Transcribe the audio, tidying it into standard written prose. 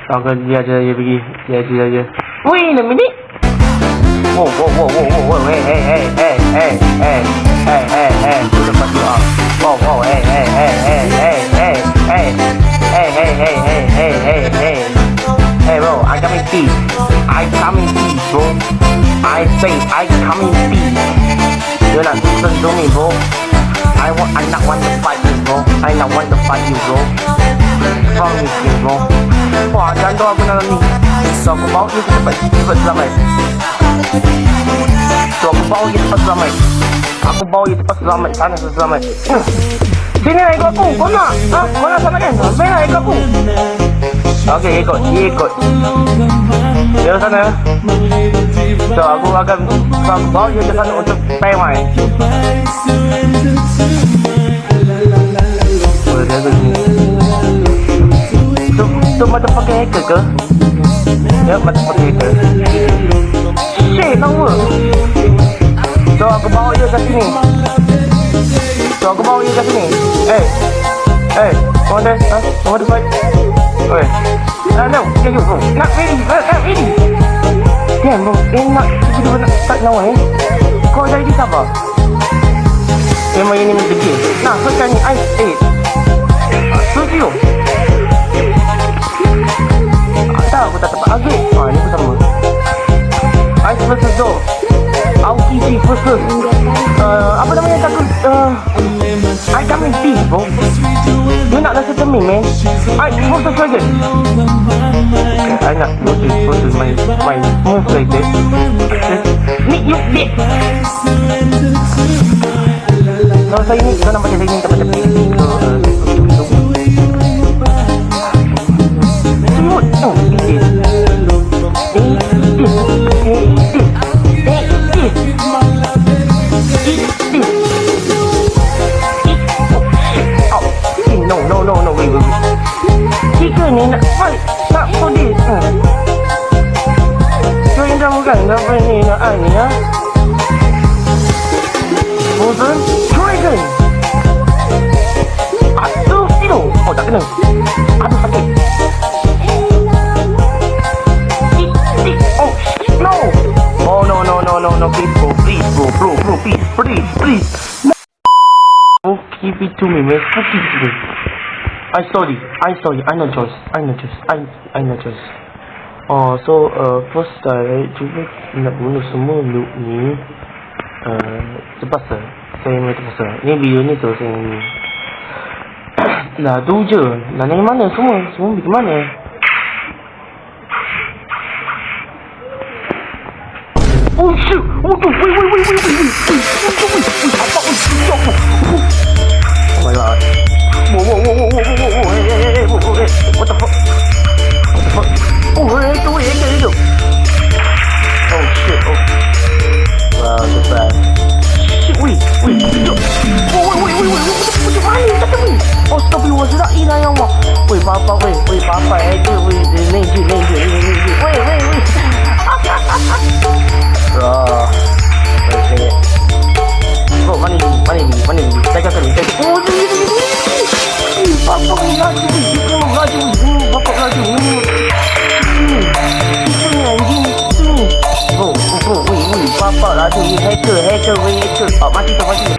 Kau dia aja pergi. Dia aja. Wait a minute. Whoa. Hey. To the fuck you up. Whoa. Hey. Hey, bro. I come in peace, bro. I say I come in peace. You're not listen to me, bro. I not want to fight you, bro. I not want to fight you, bro. Wrong with me, bro. Wah, jangan doa aku nak ni. So aku bawa dia cepat selamat. Aku bawa dia cepat selamat. Sana selamat. Sini lah ikut aku. Kau nak? Ha? Kau nak sana kan? Main lah ikut aku. Okey, ikut. Dia sana. So aku bawa dia ke sana untuk pay mai. Tu mata pakai hacker ke? Ya, mata pakai hacker. Shit, tahu. So aku bawa dia ke sini. Hey, come on there. Want to fight? Okay. No, get you, bro. Not ready. Damn, bro. Nak tiba-tiba nak start lawan Kau jadi sabar. Memang ini begini. Nah, sekarang ni I studio. Tak, aku tak dapat agak. Ni pun sama. Ice versus Door. Aoki versus apa namanya takut I come in peace, bro. You nak rasa cermin, man. I versus Dragon. I nak versus my move like that. Ni you bitch. Kalau saya ni, kau nampak saya ni tempat tepi. No, wait. Tiga ni nak fight, nak podis. So yang dah bukan, apa ni nak ni ha? Frozen Dragon. Aduh, itu. Oh, tak kena. Aduh, sakit. Oh, no, please. No. Give it to me, man. Give it to me. I sorry. I no choice. Oh, so first saya cuba nak guna semua loop ni. Terpaksa. Saya memang terpaksa. Ni video ni tu saya ni. Lah tu je. Nak naik mana semua? Semua pergi mana? Oh shit! Wait. Apa? Oh my god. Whoa. Hey. What the fuck? Oh, hey, go. Oh shit. Oh. Wow, that's bad. Shit, wait. Oh, wait. Oh, stop you. Was that in ayam? Wait, papa. Hey, wait. Wait. Bro, mana ni? Jaga kali. Oh, ni. Papa laju. Papa laju. Ini anjing. Bro, wait. Papa laju. Hacker. Oh, mati tu.